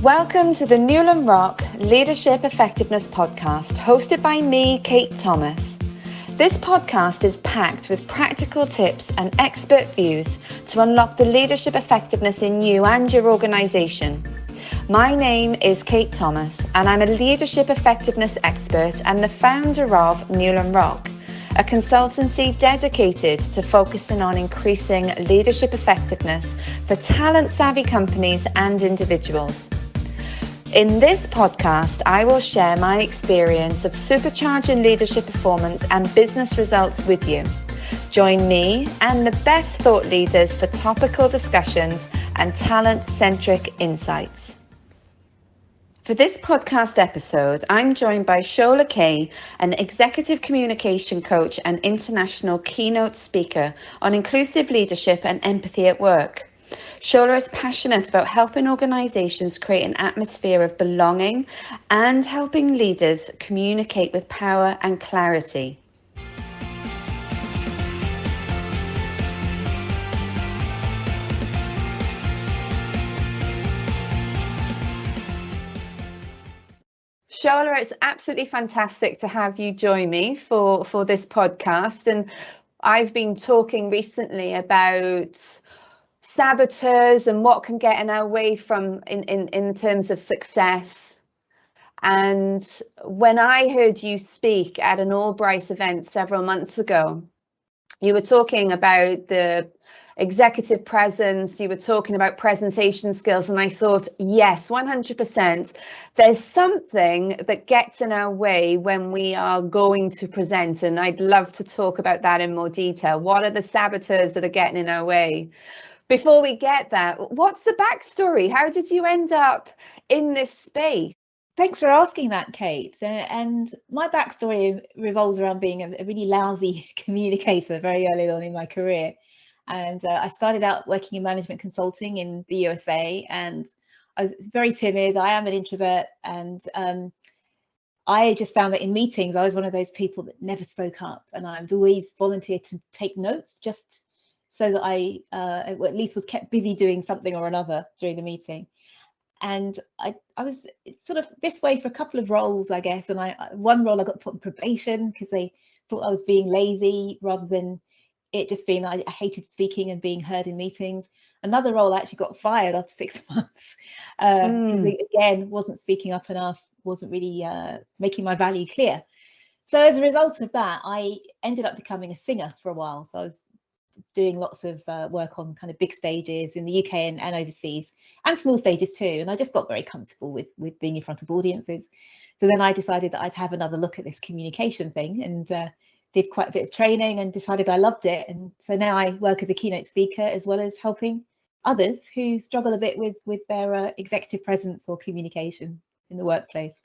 Welcome to the NewlandRock Leadership Effectiveness Podcast, hosted by me, Kate Thomas. This podcast is packed with practical tips and expert views to unlock the leadership effectiveness in you and your organization. My name is Kate Thomas, and I'm a leadership effectiveness expert and the founder of NewlandRock, a consultancy dedicated to focusing on increasing leadership effectiveness for talent-savvy companies and individuals. In this podcast, I will share my experience of supercharging leadership performance and business results with you. Join me and the best thought leaders for topical discussions and talent-centric insights. For this podcast episode, I'm joined by Shola Kaye, an executive communication coach and international keynote speaker on inclusive leadership and empathy at work. Shola is passionate about helping organizations create an atmosphere of belonging and helping leaders communicate with power and clarity. Shola, it's absolutely fantastic to have you join me for this podcast. And I've been talking recently about saboteurs and what can get in our way from in terms of success. And when I heard you speak at an Albright event several months ago, you were talking about the executive presence, you were talking about presentation skills, and I thought, yes, 100%. There's something that gets in our way when we are going to present, and I'd love to talk about that in more detail. What are the saboteurs that are getting in our way? Before we get that, what's the backstory? How did you end up in this space? Thanks for asking that, Kate. And my backstory revolves around being a really lousy communicator very early on in my career. And I started out working in management consulting in the USA, and I was very timid. I am an introvert, and I just found that in meetings, I was one of those people that never spoke up, and I would always volunteer to take notes just so that I at least was kept busy doing something or another during the meeting. And I was sort of this way for a couple of roles, I guess. And one role I got put on probation because they thought I was being lazy rather than it just being that I hated speaking and being heard in meetings. Another role I actually got fired after 6 months because again, wasn't speaking up enough, wasn't really making my value clear. So as a result of that, I ended up becoming a singer for a while. So I was doing lots of work on kind of big stages in the UK and overseas, and small stages too. And I just got very comfortable with being in front of audiences. So then I decided that I'd have another look at this communication thing, and did quite a bit of training and decided I loved it. And so now I work as a keynote speaker as well as helping others who struggle a bit with their executive presence or communication in the workplace.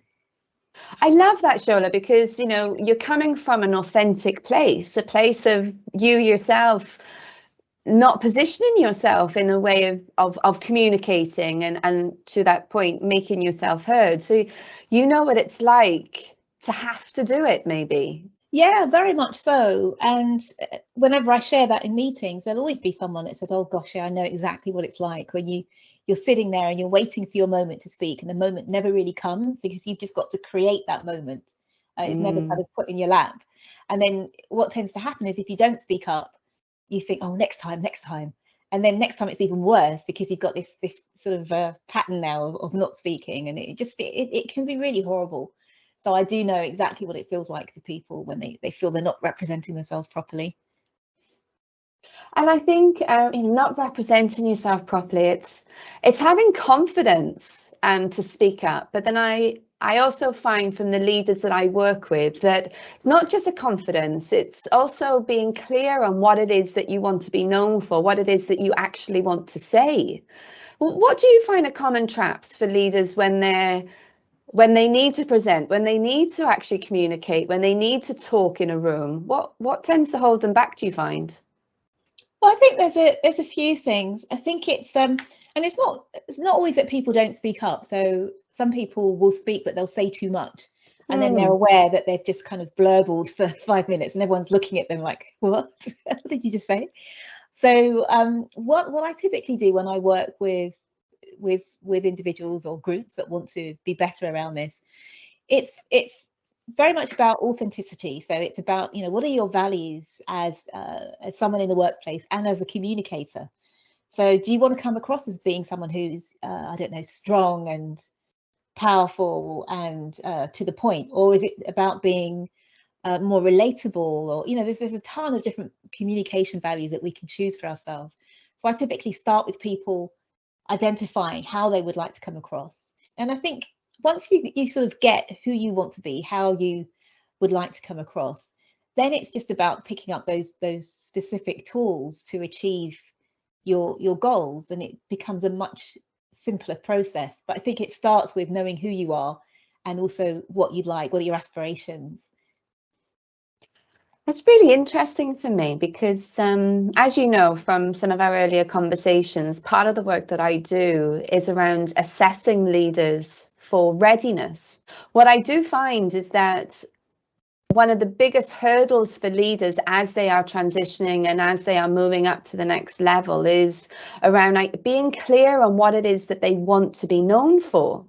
I love that, Shola, because, you know, you're coming from an authentic place, a place of you yourself not positioning yourself in a way of communicating and to that point, making yourself heard. So you know what it's like to have to do it, maybe. Yeah, very much so. And whenever I share that in meetings, there'll always be someone that says, oh gosh, yeah, I know exactly what it's like when you're sitting there and you're waiting for your moment to speak, and the moment never really comes because you've just got to create that moment. It's never kind of put in your lap. And then what tends to happen is if you don't speak up, you think, oh, next time. And then next time it's even worse because you've got this sort of pattern now of not speaking, and it can be really horrible. So I do know exactly what it feels like for people when they feel they're not representing themselves properly. And I think not representing yourself properly, it's having confidence to speak up. But then I also find from the leaders that I work with that it's not just a confidence, it's also being clear on what it is that you want to be known for, what it is that you actually want to say. What do you find are common traps for leaders when they need to present, when they need to actually communicate, when they need to talk in a room? What tends to hold them back, do you find? Well, I think there's a few things. I think it's and it's not always that people don't speak up. So some people will speak, but they'll say too much, and then they're aware that they've just kind of blurbled for 5 minutes, and everyone's looking at them like, "What? What did you just say?" So what I typically do when I work with with individuals or groups that want to be better around this, it's very much about authenticity. So it's about, what are your values as someone in the workplace and as a communicator? So do you want to come across as being someone who's, I don't know, strong and powerful and to the point, or is it about being more relatable? Or, there's a ton of different communication values that we can choose for ourselves. So I typically start with people identifying how they would like to come across. And I think once you sort of get who you want to be, how you would like to come across, then it's just about picking up those specific tools to achieve your goals, and it becomes a much simpler process. But I think it starts with knowing who you are and also what you'd like, what are your aspirations. That's really interesting for me because, as you know from some of our earlier conversations, part of the work that I do is around assessing leaders for readiness. What I do find is that one of the biggest hurdles for leaders as they are transitioning and as they are moving up to the next level is around being clear on what it is that they want to be known for.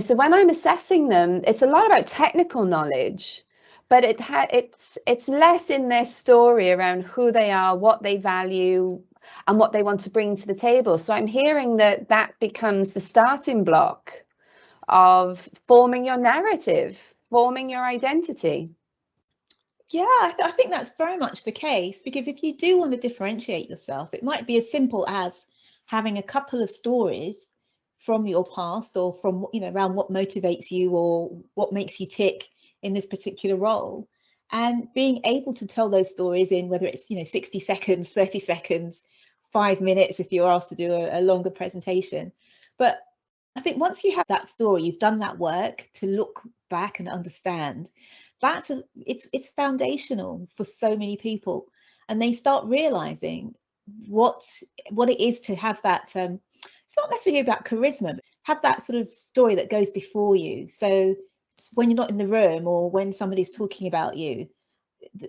So when I'm assessing them, it's a lot about technical knowledge, but it's less in their story around who they are, what they value, and what they want to bring to the table. So I'm hearing that becomes the starting block of forming your narrative, forming your identity. Yeah, I think that's very much the case, because if you do want to differentiate yourself, it might be as simple as having a couple of stories from your past, or from, around what motivates you or what makes you tick in this particular role, and being able to tell those stories in, whether it's 60 seconds, 30 seconds, 5 minutes if you're asked to do a longer presentation. But I think once you have that story, you've done that work to look back and understand, it's foundational for so many people, and they start realizing what it is to have that. It's not necessarily about charisma, but have that sort of story that goes before you. So when you're not in the room, or when somebody's talking about you,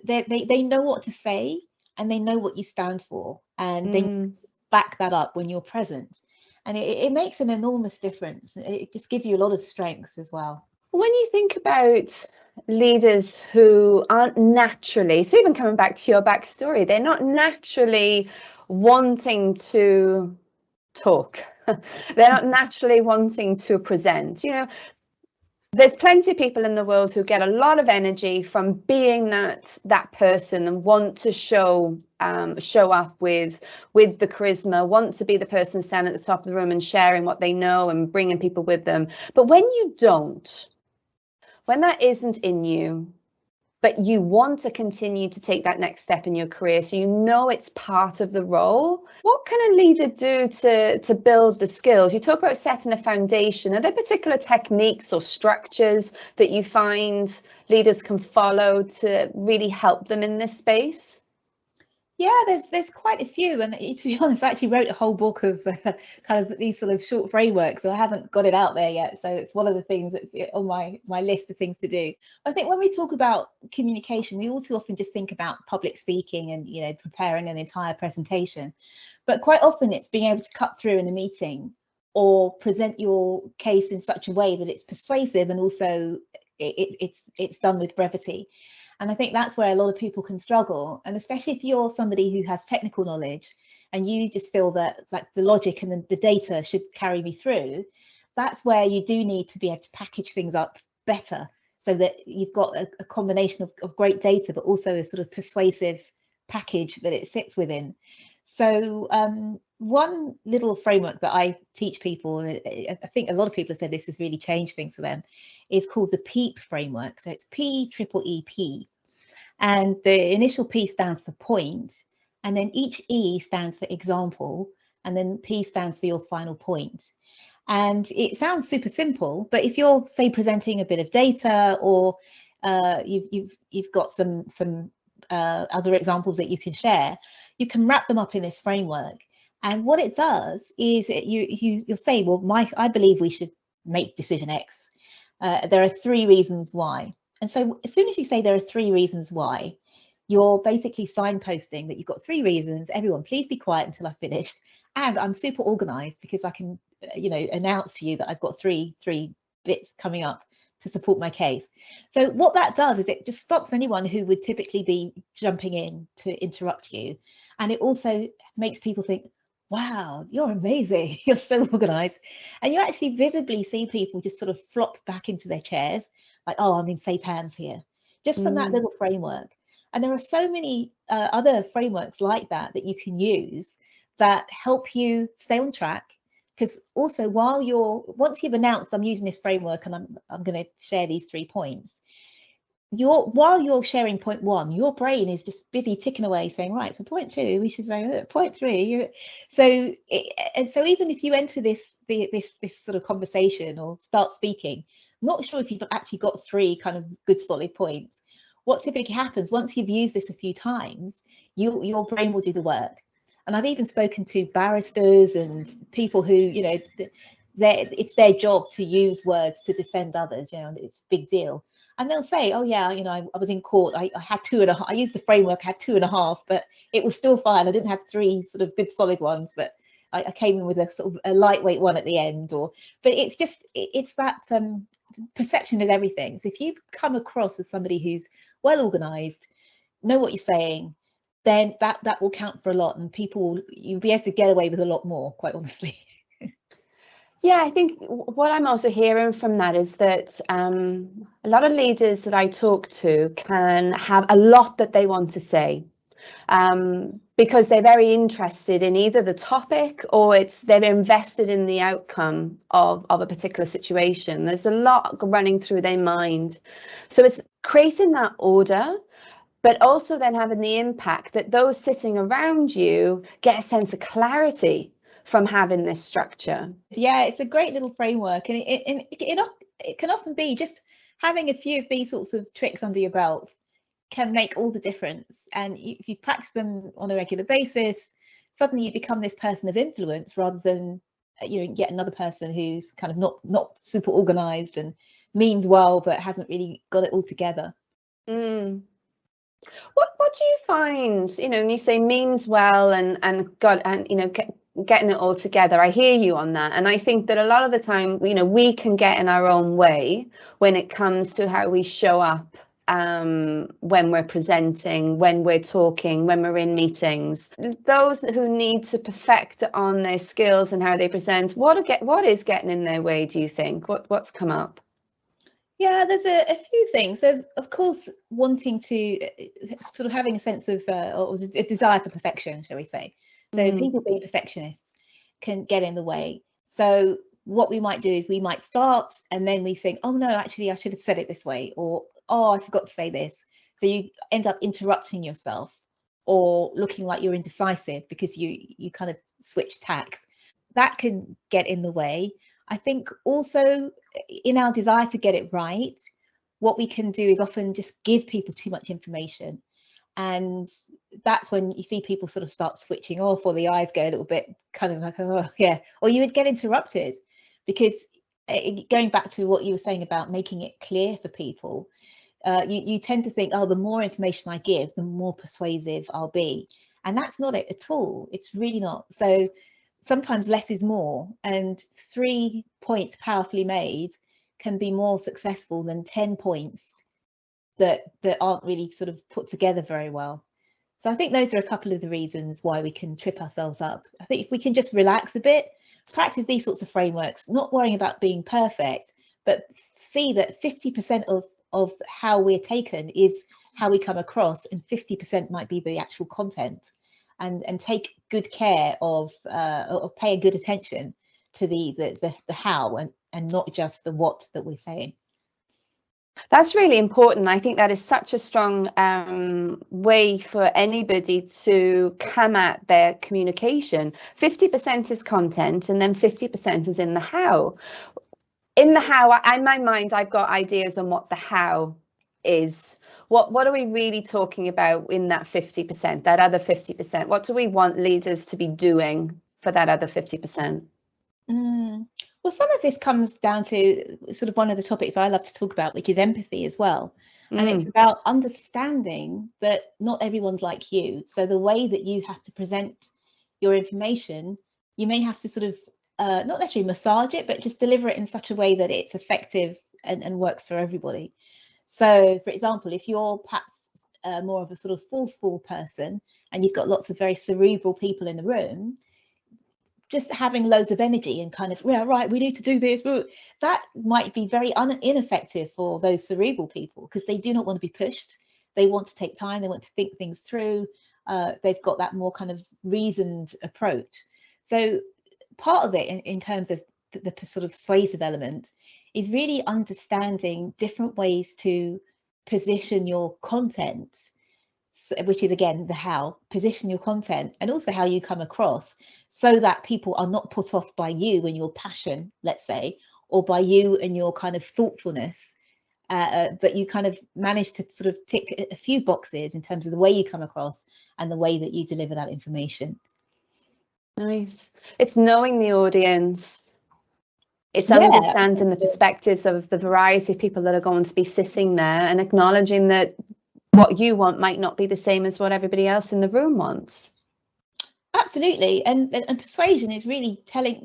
they know what to say, and they know what you stand for, and they back that up when you're present. And it makes an enormous difference. It just gives you a lot of strength as well. When you think about leaders who aren't naturally, so even coming back to your backstory, they're not naturally wanting to talk. They're not naturally wanting to present. There's plenty of people in the world who get a lot of energy from being that person and want to show up with the charisma, want to be the person standing at the top of the room and sharing what they know and bringing people with them. But when you don't, when that isn't in you, but you want to continue to take that next step in your career, so it's part of the role, what can a leader do to build the skills? You talk about setting a foundation. Are there particular techniques or structures that you find leaders can follow to really help them in this space? Yeah, there's quite a few, and to be honest, I actually wrote a whole book of kind of these sort of short frameworks, so I haven't got it out there yet. So it's one of the things that's on my list of things to do. I think when we talk about communication, we all too often just think about public speaking and preparing an entire presentation, but quite often it's being able to cut through in a meeting or present your case in such a way that it's persuasive, and also it's done with brevity. And I think that's where a lot of people can struggle. And especially if you're somebody who has technical knowledge and you just feel that like the logic and the data should carry me through, that's where you do need to be able to package things up better, so that you've got a combination of great data, but also a sort of persuasive package that it sits within. So one little framework that I teach people, and I think a lot of people have said this has really changed things for them, is called the Peep Framework. So it's PEEP. And the initial P stands for point, and then each E stands for example, and then P stands for your final point. And it sounds super simple, but if you're, say, presenting a bit of data, or you've got some other examples that you can share, you can wrap them up in this framework. And what it does is you'll say, well, I believe we should make decision X. There are 3 reasons why. And so as soon as you say there are 3 reasons why, you're basically signposting that you've got 3 reasons. Everyone, please be quiet until I've finished. And I'm super organized because I can announce to you that I've got three bits coming up to support my case. So what that does is it just stops anyone who would typically be jumping in to interrupt you. And it also makes people think, wow, you're amazing. You're so organized. And you actually visibly see people just sort of flop back into their chairs like, oh, I'm in safe hands here, just from that little framework. And there are so many other frameworks like that you can use that help you stay on track. Because also once you've announced I'm using this framework and I'm going to share these 3 points, while you're sharing point 1, your brain is just busy ticking away saying, right, so point 2, we should say point 3. So even if you enter this sort of conversation or start speaking, I'm not sure if you've actually got 3 kind of good solid points. What typically happens once you've used this a few times, your brain will do the work. And I've even spoken to barristers and people who, it's their job to use words to defend others, it's a big deal. And they'll say, oh yeah, I was in court, I had 2.5, I used the framework, I had 2.5, but it was still fine. I didn't have 3 sort of good solid ones, but I came in with a sort of a lightweight one at the end. But it's that perception is everything. So if you come across as somebody who's well organized, know what you're saying, then that will count for a lot, and you'll be able to get away with a lot more, quite honestly. Yeah, I think what I'm also hearing from that is that a lot of leaders that I talk to can have a lot that they want to say because they're very interested in either the topic or they're invested in the outcome of a particular situation. There's a lot running through their mind. So it's creating that order, but also then having the impact that those sitting around you get a sense of clarity from having this structure. Yeah, it's a great little framework, and it can often be just having a few of these sorts of tricks under your belt can make all the difference. And if you practice them on a regular basis, suddenly you become this person of influence rather than yet another person who's kind of not super organized and means well but hasn't really got it all together. What do you find, when you say means well and God and getting it all together? I hear you on that, and I think that a lot of the time we can get in our own way when it comes to how we show up when we're presenting, when we're talking, when we're in meetings. Those who need to perfect on their skills and how they present, what is getting in their way, do you think? What's come up? Yeah, there's a few things. So, of course, wanting to sort of having a sense of or a desire for perfection, shall we say. So people being perfectionists can get in the way. So what we might do is we might start and then we think, oh no, actually I should have said it this way, or oh, I forgot to say this. So you end up interrupting yourself or looking like you're indecisive because you kind of switch tacks. That can get in the way. I think also in our desire to get it right, what we can do is often just give people too much information. And that's when you see people sort of start switching off, or the eyes go a little bit kind of like, oh yeah, or you would get interrupted because going back to what you were saying about making it clear for people, you tend to think, oh, the more information I give, the more persuasive I'll be. And that's not it at all. It's really not. So sometimes less is more, and 3 points powerfully made can be more successful than 10 points that aren't really sort of put together very well. So I think those are a couple of the reasons why we can trip ourselves up. I think if we can just relax a bit, practice these sorts of frameworks, not worrying about being perfect, but see that 50% of how we're taken is how we come across, and 50% might be the actual content. And take good care of paying good attention to the how and not just the what that we're saying. That's really important. I think that is such a strong way for anybody to come at their communication. 50% is content, and then 50% is in the how. In the how, in my mind, I've got ideas on what the how is. What are we really talking about in that 50%, that other 50%? What do we want leaders to be doing for that other 50%? Well, some of this comes down to sort of one of the topics I love to talk about, which is empathy as well. And it's about understanding that not everyone's like you. So the way that you have to present your information, you may have to sort of not necessarily massage it, but just deliver it in such a way that it's effective and works for everybody. So, for example, if you're perhaps more of a sort of forceful person and you've got lots of very cerebral people in the room, just having loads of energy and kind of, yeah, right, we need to do this, that might be very ineffective for those cerebral people, because they do not want to be pushed. They want to take time. They want to think things through. They've got that more kind of reasoned approach. So part of it in terms of the sort of persuasive element is really understanding different ways to position your content, which is again the how, position your content, and also how you come across, so that people are not put off by you and your passion, let's say, or by you and your kind of thoughtfulness, but you kind of manage to sort of tick a few boxes in terms of the way you come across and the way that you deliver that information. Nice. It's knowing the audience. It's understanding the perspectives of the variety of people that are going to be sitting there, and acknowledging that what you want might not be the same as what everybody else in the room wants. Absolutely. And persuasion is really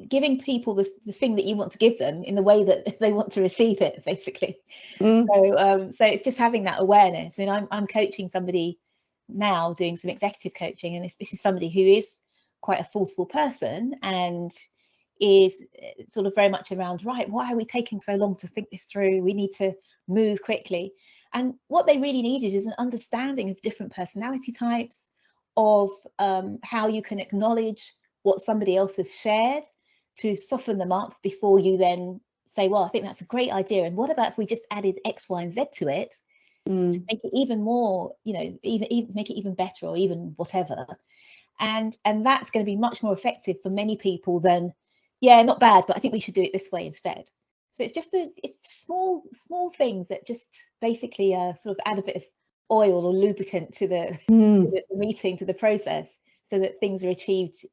giving people the thing that you want to give them in the way that they want to receive it, basically. So it's just having that awareness. And I'm coaching somebody now, doing some executive coaching, and this is somebody who is quite a forceful person and is sort of very much around, right, why are we taking so long to think this through? We need to move quickly. And what they really needed is an understanding of different personality types, of how you can acknowledge what somebody else has shared to soften them up before you then say, well, I think that's a great idea. And what about if we just added X, Y, and Z to it to make it even more, even make it even better, or even whatever. And that's going to be much more effective for many people than, yeah, not bad, but I think we should do it this way instead. So it's just small things that just basically sort of add a bit of oil or lubricant to the meeting, to the process, so that things are achieved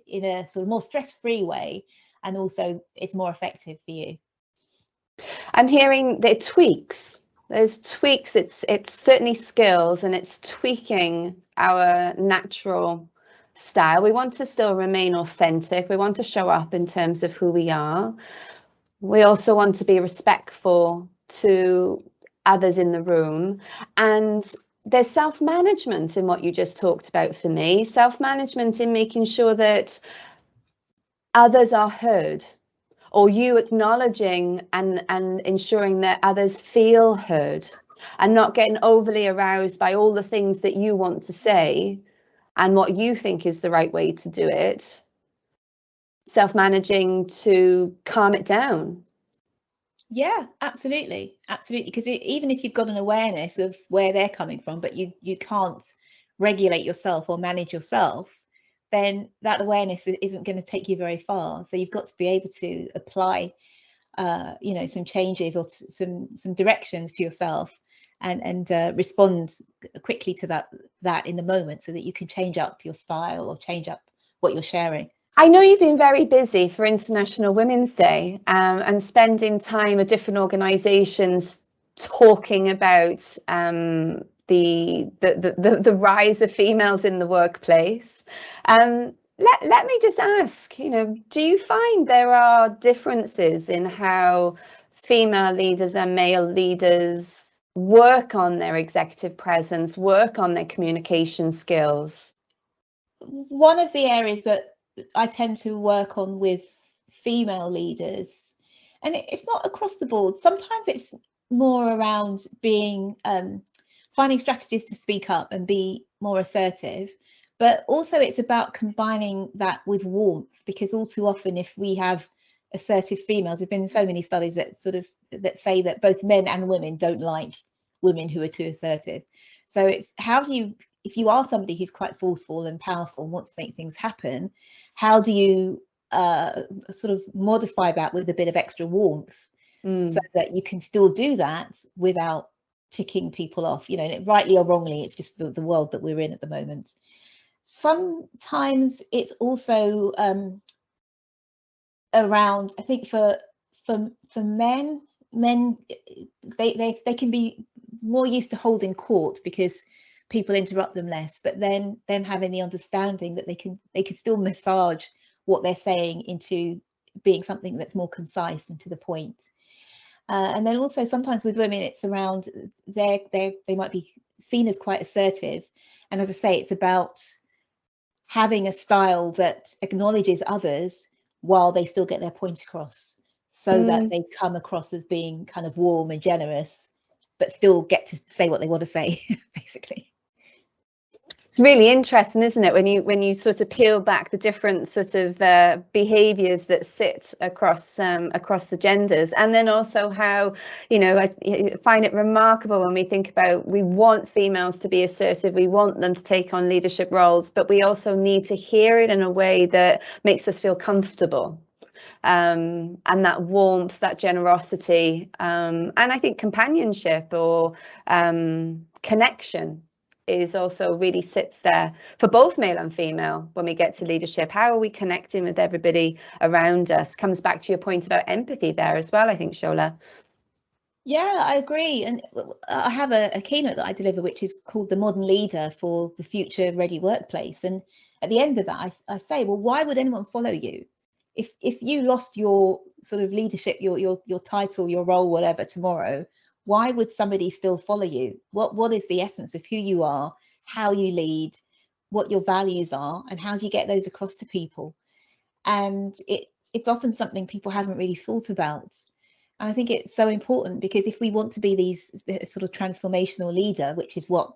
in a sort of more stress-free way, and also it's more effective for you. I'm hearing the tweaks. There's tweaks. It's certainly skills, and it's tweaking our natural style. We want to still remain authentic. We want to show up in terms of who we are. We also want to be respectful to others in the room. And there's self-management in what you just talked about for me. Self-management in making sure that others are heard, or you acknowledging and ensuring that others feel heard, and not getting overly aroused by all the things that you want to say and what you think is the right way to do it. Self-managing to calm it down. Yeah, absolutely. Because even if you've got an awareness of where they're coming from, but you can't regulate yourself or manage yourself, then that awareness isn't going to take you very far. So you've got to be able to apply, some changes or some directions to yourself, and respond quickly to that in the moment, so that you can change up your style or change up what you're sharing. I know you've been very busy for International Women's Day, and spending time at different organisations talking about the rise of females in the workplace. Let me just ask, do you find there are differences in how female leaders and male leaders work on their executive presence, work on their communication skills? One of the areas that I tend to work on with female leaders, and it's not across the board. Sometimes it's more around being finding strategies to speak up and be more assertive, but also it's about combining that with warmth, because all too often, if we have assertive females, there've been so many studies that say that both men and women don't like women who are too assertive. So it's how do you, if you are somebody who's quite forceful and powerful and wants to make things happen, how do you sort of modify that with a bit of extra warmth, so that you can still do that without ticking people off? Rightly or wrongly, it's just the world that we're in at the moment. Sometimes it's also around, I think for men, they can be more used to holding court because people interrupt them less, but then them having the understanding that they can still massage what they're saying into being something that's more concise and to the point. And then also sometimes with women, it's around they might be seen as quite assertive. And as I say, it's about having a style that acknowledges others while they still get their point across, so that they come across as being kind of warm and generous, but still get to say what they want to say, basically. It's really interesting, isn't it, when you sort of peel back the different sort of behaviours that sit across the genders, and then also how, you know, I find it remarkable when we think about, we want females to be assertive, we want them to take on leadership roles, but we also need to hear it in a way that makes us feel comfortable. And that warmth, that generosity, and I think companionship or connection is also really sits there for both male and female when we get to leadership. How are we connecting with everybody around us? Comes back to your point about empathy there as well, I think, Shola. Yeah, I agree. And I have a keynote that I deliver, which is called The Modern Leader for the Future Ready Workplace. And at the end of that, I say, well, why would anyone follow you? If you lost your sort of leadership, your title, your role, whatever, tomorrow, why would somebody still follow you? What is the essence of who you are, how you lead, what your values are, and how do you get those across to people? And it's often something people haven't really thought about. And I think it's so important, because if we want to be these sort of transformational leader, which is what,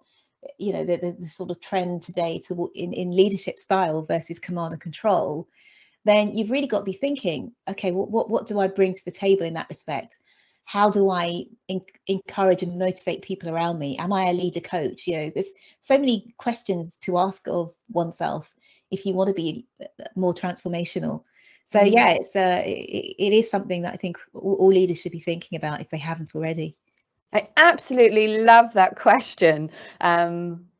you know, the sort of trend today to in leadership style versus command and control, then you've really got to be thinking, okay, what do I bring to the table in that respect? How do I encourage and motivate people around me? Am I a leader coach? You know, there's so many questions to ask of oneself if you want to be more transformational. So yeah, it is something that I think all leaders should be thinking about if they haven't already. I absolutely love that question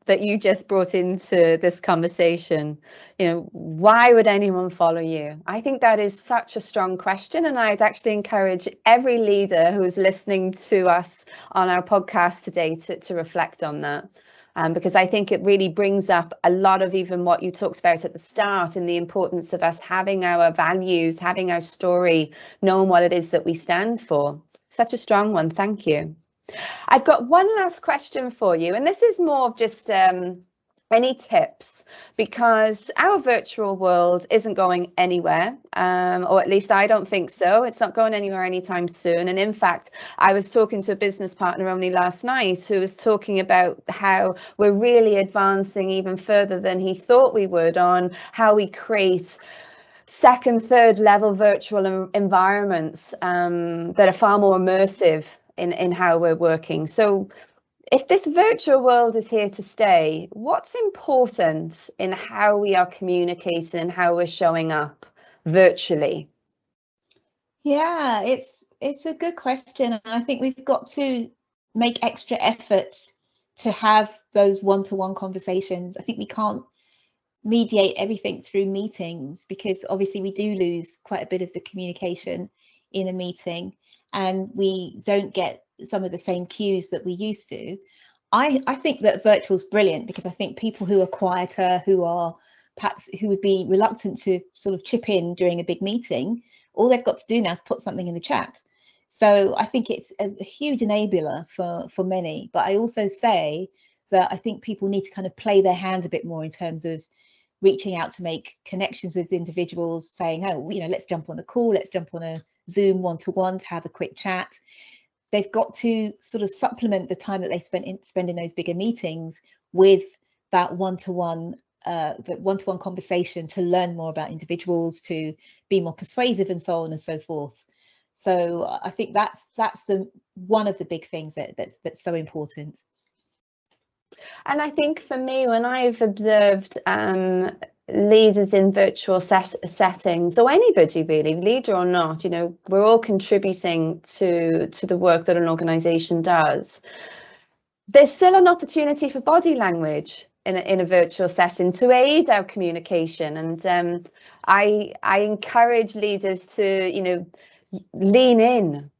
that you just brought into this conversation. You know, why would anyone follow you? I think that is such a strong question, and I'd actually encourage every leader who's listening to us on our podcast today to reflect on that. Because I think it really brings up a lot of even what you talked about at the start, and the importance of us having our values, having our story, knowing what it is that we stand for. Such a strong one. Thank you. I've got one last question for you, and this is more of just any tips, because our virtual world isn't going anywhere, or at least I don't think so. It's not going anywhere anytime soon. And in fact, I was talking to a business partner only last night who was talking about how we're really advancing even further than he thought we would on how we create second, third level virtual environments that are far more immersive in how we're working. So if this virtual world is here to stay, what's important in how we are communicating and how we're showing up virtually? Yeah, it's a good question. And I think we've got to make extra effort to have those one-to-one conversations. I think we can't mediate everything through meetings, because obviously we do lose quite a bit of the communication in a meeting, and we don't get some of the same cues that we used to. I think that virtual is brilliant, because I think people who are quieter, who would be reluctant to sort of chip in during a big meeting, all they've got to do now is put something in the chat. So I think it's a huge enabler for many. But I also say that I think people need to kind of play their hand a bit more in terms of reaching out to make connections with individuals, saying, oh, you know, let's jump on a call, let's jump on a Zoom one-to-one to have a quick chat. They've got to sort of supplement the time that they spend in those bigger meetings with that one-to-one conversation to learn more about individuals, to be more persuasive, and so on and so forth. So I think that's the one of the big things that's so important. And I think for me, when I've observed leaders in virtual settings, or anybody really, leader or not, you know, we're all contributing to the work that an organization does. There's still an opportunity for body language in a virtual setting to aid our communication. And I encourage leaders to, you know, lean in,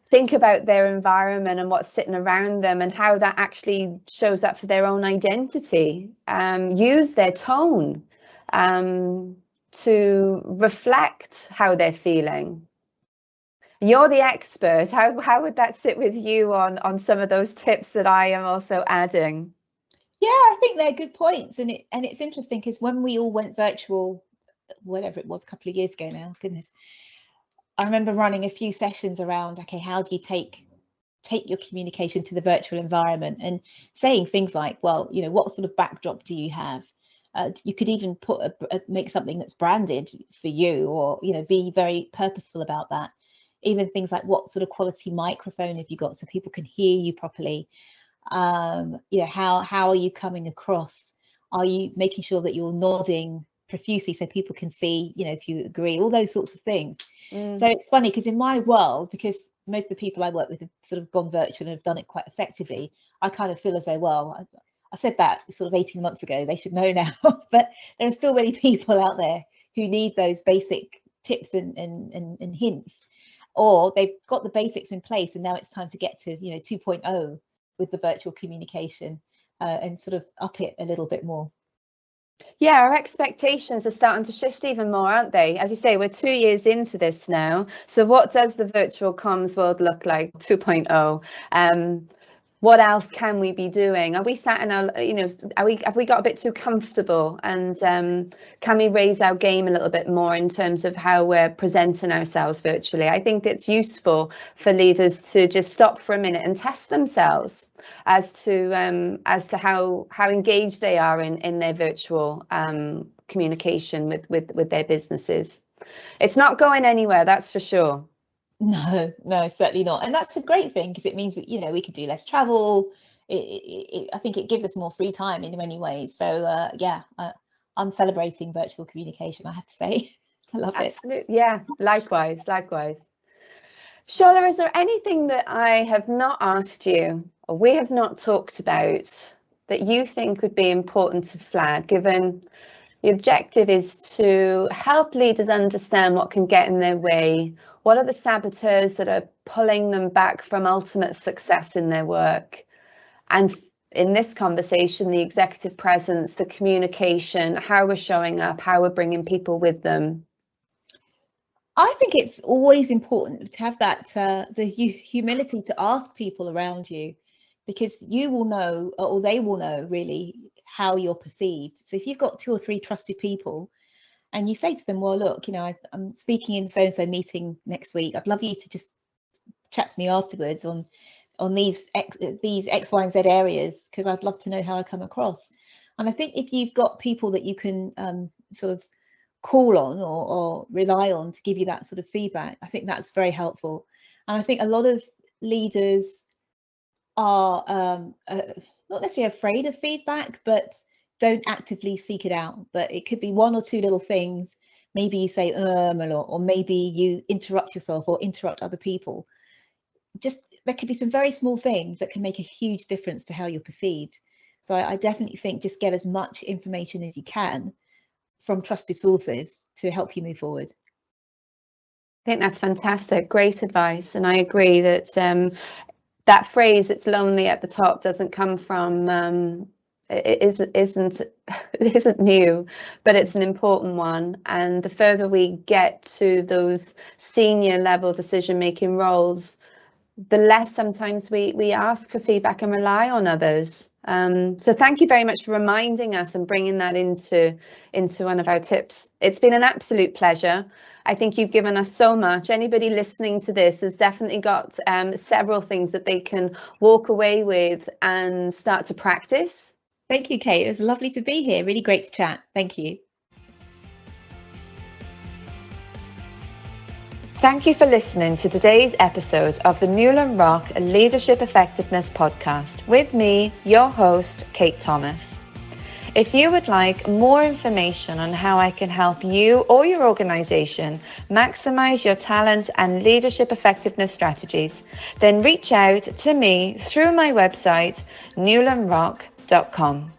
think about their environment and what's sitting around them and how that actually shows up for their own identity. Use their tone. to reflect how they're feeling. You're the expert. How would that sit with you on some of those tips that I am also adding? Yeah, I think they're good points, and it's interesting because when we all went virtual, whatever it was, a couple of years ago now, goodness, I remember running a few sessions around, okay, how do you take your communication to the virtual environment, and saying things like, well, you know, what sort of backdrop do you have? You could even make something that's branded for you, or, you know, be very purposeful about that. Even things like, what sort of quality microphone have you got so people can hear you properly? You know, how are you coming across? Are you making sure that you're nodding profusely so people can see, you know, if you agree? All those sorts of things. So it's funny because in my world, because most of the people I work with have sort of gone virtual and have done it quite effectively, I kind of feel as though, well, I said that sort of 18 months ago, they should know now. But there are still many people out there who need those basic tips and hints, or they've got the basics in place and now it's time to get to, you know, 2.0 with the virtual communication, and sort of up it a little bit more. Yeah, our expectations are starting to shift even more, aren't they? As you say, we're 2 years into this now. So what does the virtual comms world look like 2.0? What else can we be doing? Are we sat in our, you know, have we got a bit too comfortable? And can we raise our game a little bit more in terms of how we're presenting ourselves virtually? I think it's useful for leaders to just stop for a minute and test themselves as to how engaged they are in their virtual communication with their businesses. It's not going anywhere, that's for sure. No, certainly not. And that's a great thing because it means, you know, we could do less travel. I think it gives us more free time in many ways. So yeah, I'm celebrating virtual communication, I have to say. I love it. Absolutely. Yeah, likewise. Shola, is there anything that I have not asked you or we have not talked about that you think would be important to flag, given the objective is to help leaders understand what can get in their way? What are the saboteurs that are pulling them back from ultimate success in their work? And in this conversation, the executive presence, the communication, how we're showing up, how we're bringing people with them. I think it's always important to have that the humility to ask people around you, because you will know, or they will know really, how you're perceived. So if you've got 2 or 3 trusted people and you say to them, well, look, you know, I'm speaking in so-and-so meeting next week, I'd love you to just chat to me afterwards on these X, Y, and Z areas, because I'd love to know how I come across. And I think if you've got people that you can sort of call on or rely on to give you that sort of feedback, I think that's very helpful. And I think a lot of leaders are not necessarily afraid of feedback, but don't actively seek it out. But it could be 1 or 2 little things. Maybe you say a lot, or maybe you interrupt yourself or interrupt other people. Just, there could be some very small things that can make a huge difference to how you're perceived. So I definitely think just get as much information as you can from trusted sources to help you move forward. I think that's fantastic. Great advice. And I agree that that phrase, "it's lonely at the top," doesn't come from it isn't new, but it's an important one. And the further we get to those senior level decision making roles, the less sometimes we ask for feedback and rely on others. So thank you very much for reminding us and bringing that into one of our tips. It's been an absolute pleasure. I think you've given us so much. Anybody listening to this has definitely got several things that they can walk away with and start to practice. Thank you, Kate. It was lovely to be here. Really great to chat. Thank you. Thank you for listening to today's episode of the NewlandRock Leadership Effectiveness Podcast with me, your host, Kate Thomas. If you would like more information on how I can help you or your organization maximize your talent and leadership effectiveness strategies, then reach out to me through my website, NewlandRock.com.